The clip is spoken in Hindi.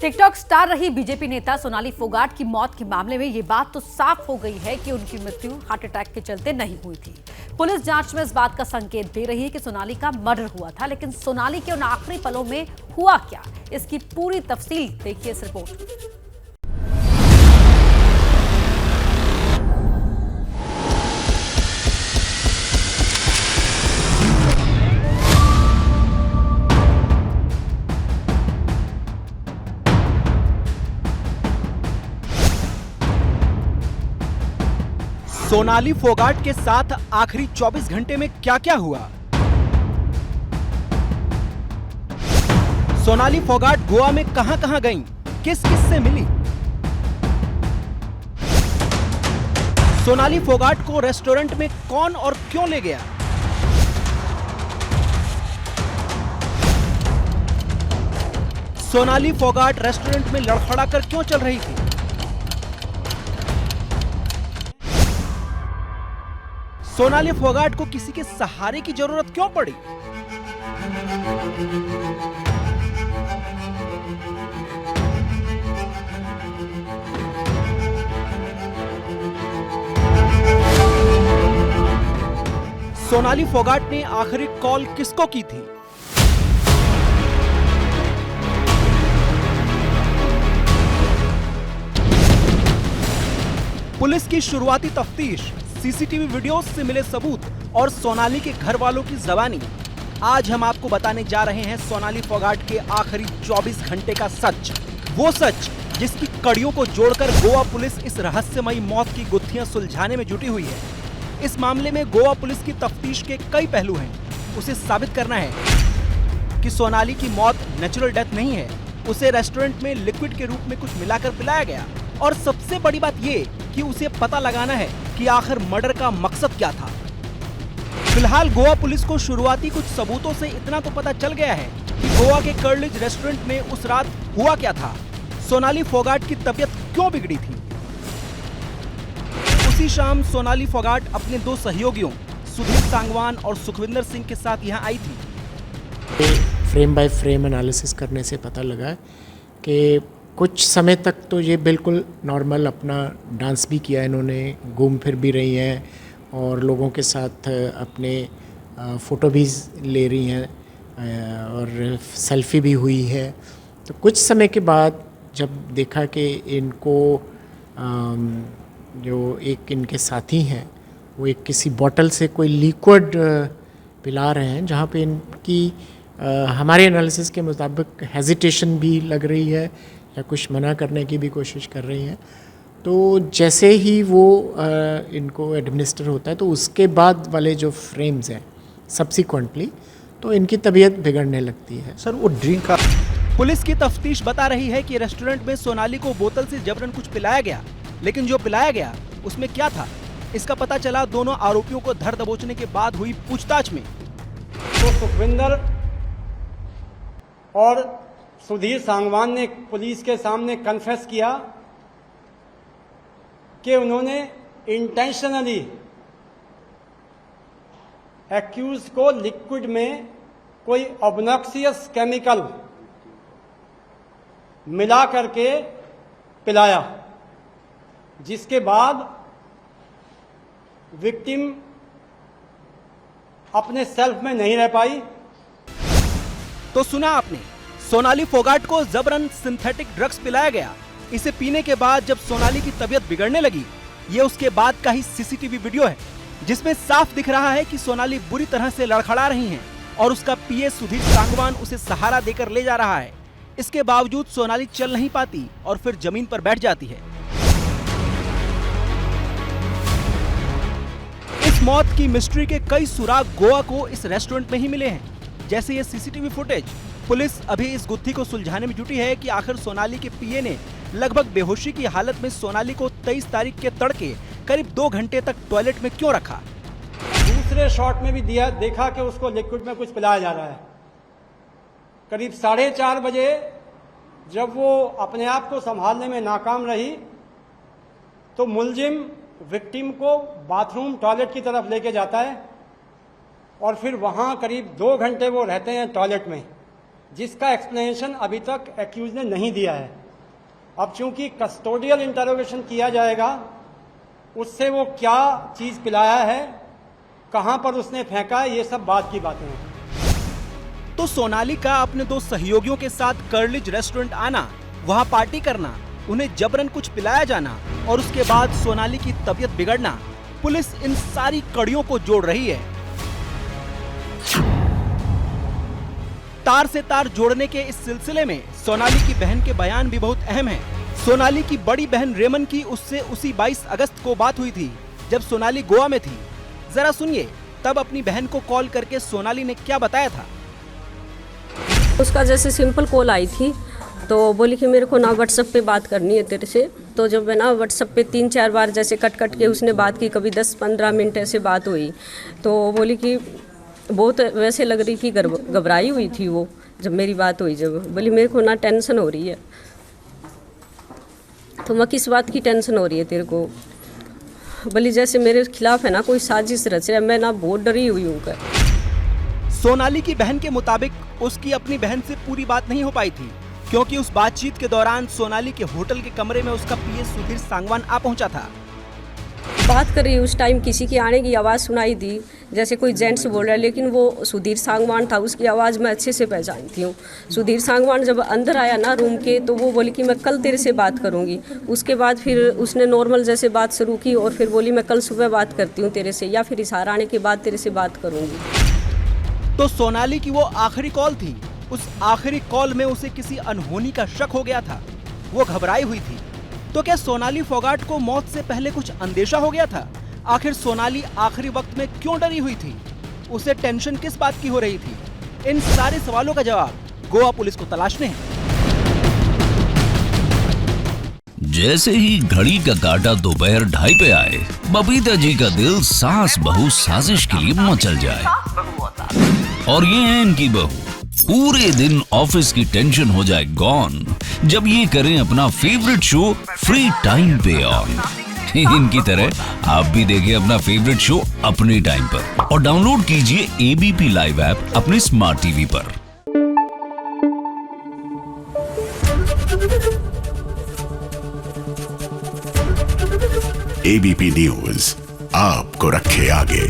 टिकटॉक स्टार रही बीजेपी नेता सोनाली फोगाट की मौत के मामले में ये बात तो साफ हो गई है कि उनकी मृत्यु हार्ट अटैक के चलते नहीं हुई थी। पुलिस जांच में इस बात का संकेत दे रही है कि सोनाली का मर्डर हुआ था, लेकिन सोनाली के उन आखिरी पलों में हुआ क्या, इसकी पूरी तफसील देखिए इस रिपोर्ट। सोनाली फोगाट के साथ आखिरी 24 घंटे में क्या क्या हुआ? सोनाली फोगाट गोवा में कहां गईं? किस किस से मिली? सोनाली फोगाट को रेस्टोरेंट में कौन और क्यों ले गया? सोनाली फोगाट रेस्टोरेंट में लड़खड़ा कर क्यों चल रही थी? सोनाली फोगाट को किसी के सहारे की जरूरत क्यों पड़ी? सोनाली फोगाट ने आखिरी कॉल किसको की थी? पुलिस की शुरुआती तफ्तीश, सीसीटीवी वीडियोस से मिले सबूत और सोनाली के घर वालों की ज़बानी। आज हम आपको बताने जा रहे हैं सोनाली फोगाट के आखिरी 24 घंटे का सच, वो सच जिसकी कड़ियों को जोड़कर गोवा पुलिस इस रहस्यमयी मौत की गुत्थियां सुलझाने में जुटी हुई है। इस मामले में गोवा पुलिस की तफ्तीश के कई पहलू हैं। उसे साबित करना है कि सोनाली की मौत नेचुरल डेथ नहीं है, उसे रेस्टोरेंट में लिक्विड के रूप में कुछ मिलाकर पिलाया गया, और सबसे बड़ी बात ये कि उसे पता लगाना है कि आखिर मर्डर का मकसद क्या था। फिलहाल गोवा पुलिस को शुरुआती कुछ सबूतों से इतना तो पता चल गया है कि गोवा के कर्लिज रेस्टोरेंट में उस रात हुआ क्या था, सोनाली फोगाट की तबीयत क्यों बिगड़ी थी। उसी शाम सोनाली फोगाट अपने दो सहयोगियों सुधीर सांगवान और सुखविंदर सिंह के साथ यहां आई थी। फ्रेम बाय फ्रेम एनालिसिस करने से पता लगा कि कुछ समय तक तो ये बिल्कुल नॉर्मल अपना डांस भी किया इन्होंने, घूम फिर भी रही हैं और लोगों के साथ अपने फ़ोटो भी ले रही हैं और सेल्फी भी हुई है। तो कुछ समय के बाद जब देखा कि इनको जो एक इनके साथी हैं वो एक किसी बॉटल से कोई लिक्विड पिला रहे हैं, जहाँ पे इनकी हमारे एनालिसिस के मुताबिक हेजिटेशन भी लग रही है या कुछ मना करने की भी कोशिश कर रही हैं। तो जैसे ही वो इनको एडमिनिस्टर होता है तो उसके बाद वाले जो फ्रेम्स हैं सब्सिक्वेंटली तो इनकी तबीयत बिगड़ने लगती है। सर वो ड्रिंक का पुलिस की तफ्तीश बता रही है कि रेस्टोरेंट में सोनाली को बोतल से जबरन कुछ पिलाया गया, लेकिन जो पिलाया गया उसमें क्या था इसका पता चला दोनों आरोपियों को धर दबोचने के बाद हुई पूछताछ में। तो सुखविंदर और सुधीर सांगवान ने पुलिस के सामने कन्फेस किया कि उन्होंने इंटेंशनली एक्यूज को लिक्विड में कोई ऑब्नॉक्सियस केमिकल मिला करके पिलाया, जिसके बाद विक्टिम अपने सेल्फ में नहीं रह पाई। तो सुना आपने, सोनाली फोगाट को जबरन सिंथेटिक ड्रग्स पिलाया गया। इसे पीने के बाद जब सोनाली की तबीयत बिगड़ने लगी, ये उसके बाद का ही सीसीटीवी वीडियो है, जिसमें साफ दिख रहा है कि सोनाली बुरी तरह से लड़खड़ा रही हैं और उसका पीए सुधीर सांगवान उसे सहारा देकर ले जा रहा है। इसके बावजूद सोनाली चल नहीं पाती और फिर जमीन पर बैठ जाती है। इस मौत की मिस्ट्री के कई सुराग गोवा को इस रेस्टोरेंट में ही मिले हैं, जैसे ये सीसीटीवी फुटेज। पुलिस अभी इस गुत्थी को सुलझाने में जुटी है कि आखिर सोनाली के पीए ने लगभग बेहोशी की हालत में सोनाली को 23 तारीख के तड़के करीब 2 घंटे तक टॉयलेट में क्यों रखा। दूसरे शॉट में भी देखा कि उसको लिक्विड में कुछ पिलाया जा रहा है। करीब 4:30 बजे जब वो अपने आप को संभालने में नाकाम रही तो मुलजिम विक्टिम को बाथरूम टॉयलेट की तरफ लेके जाता है और फिर वहाँ करीब 2 घंटे वो रहते हैं टॉयलेट में। जिसका एक्सप्लेनेशन अभी तक एक्यूज ने नहीं दिया है। अब चूंकि कस्टोडियल इंटरोगेशन किया जाएगा, उससे वो क्या चीज़ पिलाया है, कहाँ पर उसने फेंका है, ये सब बात की बातें हैं। तो सोनाली का अपने दो सहयोगियों के साथ कर्लिज रेस्टोरेंट आना, वहां पार्टी करना, उन्हें जबरन कुछ पिलाया जाना और उसके बाद सोनाली की तबीयत बिगड़ना, पुलिस इन सारी कड़ियों को जोड़ रही है। तार से तार जोड़ने के इस सिलसिले में सोनाली की बहन के बयान भी बहुत अहम है। सोनाली की बड़ी बहन रेमन की उससे उसी 22 अगस्त को बात हुई थी जब सोनाली गोवा में थी। जरा सुनिए तब अपनी बहन को कॉल करके सोनाली ने क्या बताया था। उसका जैसे सिंपल कॉल आई थी तो बोली कि मेरे को ना व्हाट्सएप पे बात करनी है तेरे से। तो जब मैं ना व्हाट्सएप पे 3-4 बार जैसे कट के उसने बात की, कभी 10-15 मिनट ऐसे बात हुई, तो बोली कि बहुत वैसे लग रही कि घबराई हुई थी वो जब मेरी बात हुई। जब बोली मेरे को ना टेंशन हो रही है। तो मैं किस बात की टेंशन हो रही है तेरे को? बोली जैसे मेरे खिलाफ है ना कोई साजिश रच रहा है, मैं ना बहुत डरी हुई हूँ। सोनाली की बहन के मुताबिक उसकी अपनी बहन से पूरी बात नहीं हो पाई थी क्योंकि उस बातचीत के दौरान सोनाली के होटल के कमरे में उसका पीए सुधीर सांगवान आ पहुंचा था। बात कर रही उस टाइम किसी की आने की आवाज़ सुनाई दी, जैसे कोई जेंट्स बोल रहा है, लेकिन वो सुधीर सांगवान था। उसकी आवाज़ मैं अच्छे से पहचानती हूँ। सुधीर सांगवान जब अंदर आया ना रूम के, तो वो बोली कि मैं कल तेरे से बात करूँगी। उसके बाद फिर उसने नॉर्मल जैसे बात शुरू की और फिर बोली मैं कल सुबह बात करती हूँ तेरे से, या फिर इशारा आने के बाद तेरे से बात करूँगी। तो सोनाली की वो आखिरी कॉल थी। उस आखिरी कॉल में उसे किसी अनहोनी का शक हो गया था। वो घबराई हुई थी। तो क्या सोनाली फोगाट को मौत से पहले कुछ अंदेशा हो गया था? आखिर सोनाली आखिरी वक्त में क्यों डरी हुई थी? उसे टेंशन किस बात की हो रही थी? इन सारे सवालों का जवाब गोवा पुलिस को तलाशने हैं। जैसे ही घड़ी का काटा दोपहर 2:30 पे आए, बबीता जी का दिल सास बहू साजिश के लिए मचल जाए। और ये है इनकी बहू, पूरे दिन ऑफिस की टेंशन हो जाए गॉन जब ये करें अपना फेवरेट शो फ्री टाइम पे ऑन। इनकी तरह आप भी देखिए अपना फेवरेट शो अपने टाइम पर और डाउनलोड कीजिए एबीपी लाइव ऐप अपने स्मार्ट टीवी पर। एबीपी न्यूज आपको रखे आगे।